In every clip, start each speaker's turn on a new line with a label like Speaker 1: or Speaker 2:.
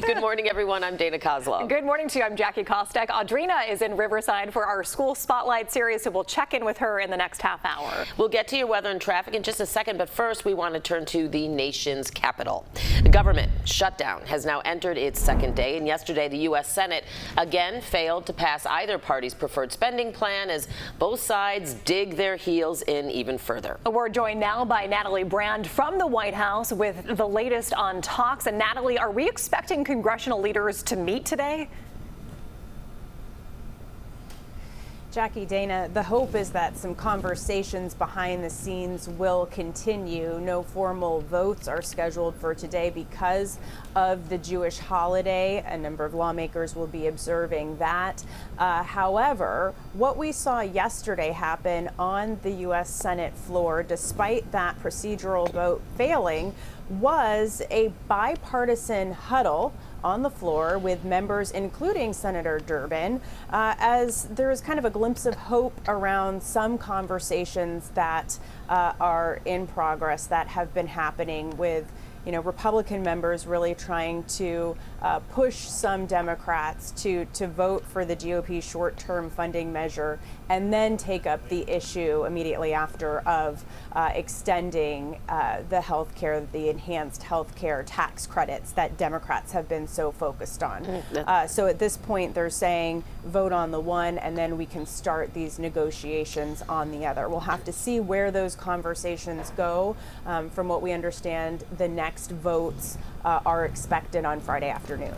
Speaker 1: Good morning, everyone. I'm Dana Kozlov.
Speaker 2: Good morning to you. I'm Jackie Kostek. Audrina is in Riverside for our School Spotlight series, so we'll check in with her in the next half hour.
Speaker 1: We'll get to your weather and traffic in just a second, but first we want to turn to the nation's capital. The government shutdown has now entered its second day, and yesterday the U.S. Senate again failed to pass either party's preferred spending plan as both sides dig their heels in even further.
Speaker 2: We're joined now by Natalie Brand from the White House with the latest on talks. And Natalie, are we expecting congressional leaders to meet today?
Speaker 3: Jackie, Dana, the hope is that some conversations behind the scenes will continue. No formal votes are scheduled for today because of the Jewish holiday. A number of lawmakers will be observing that. However, what we saw yesterday happen on the U.S. Senate floor, despite that procedural vote failing, was a bipartisan huddle on the floor with members, including Senator Durbin, as there is kind of a glimpse of hope around some conversations that are in progress that have been happening with Republican members really trying to push some Democrats to vote for the GOP short-term funding measure and then take up the issue immediately after of extending the enhanced health care tax credits that Democrats have been so focused on. So at this point, they're saying vote on the one and then we can start these negotiations on the other. We'll have to see where those conversations go. From what we understand, the next votes are expected on Friday afternoon.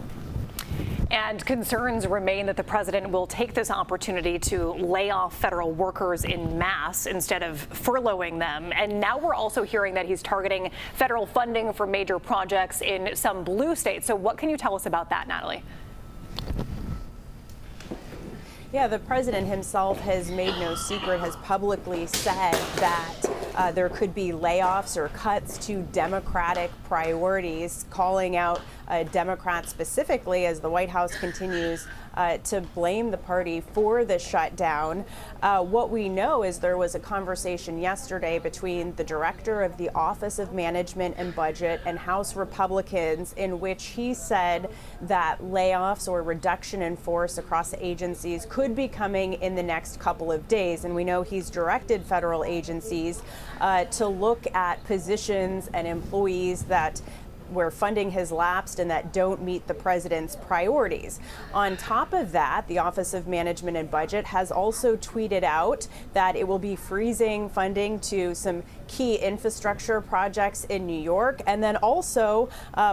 Speaker 2: And concerns remain that the president will take this opportunity to lay off federal workers en masse instead of furloughing them. And now we're also hearing that he's targeting federal funding for major projects in some blue states. So what can you tell us about that, Natalie?
Speaker 3: Yeah, the president himself has made no secret, has publicly said that there could be layoffs or cuts to Democratic priorities, calling out Democrats specifically as the White House continues to blame the party for the shutdown. What we know is there was a conversation yesterday between the director of the Office of Management and Budget and House Republicans in which he said that layoffs or reduction in force across agencies could be coming in the next couple of days. And we know he's directed federal agencies to look at positions and employees where funding has lapsed and that don't meet the president's priorities. On top of that, the Office of Management and Budget has also tweeted out that it will be freezing funding to some key infrastructure projects in New York, and then also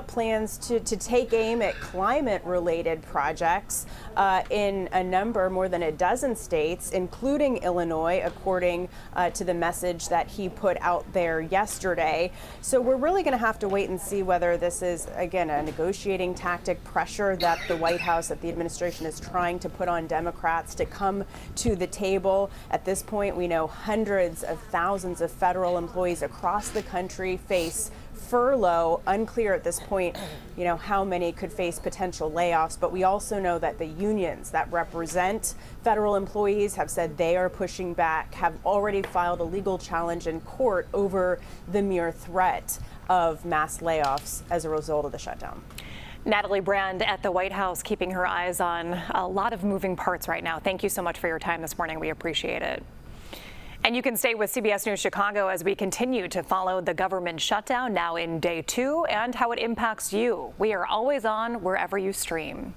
Speaker 3: plans to take aim at climate-related projects in a number, more than a dozen states, including Illinois, according to the message that he put out there yesterday. So we're really going to have to wait and see whether this is, again, a negotiating tactic, pressure that the White House, that the administration is trying to put on Democrats to come to the table. At this point, we know hundreds of thousands of federal employees across the country face furlough. Unclear at this point, how many could face potential layoffs. But we also know that the unions that represent federal employees have said they are pushing back, have already filed a legal challenge in court over the mere threat of mass layoffs as a result of the shutdown.
Speaker 2: Natalie Brand at the White House, keeping her eyes on a lot of moving parts right now. Thank you so much for your time this morning. We appreciate it. And you can stay with CBS News Chicago as we continue to follow the government shutdown now in day 2 and how it impacts you. We are always on wherever you stream.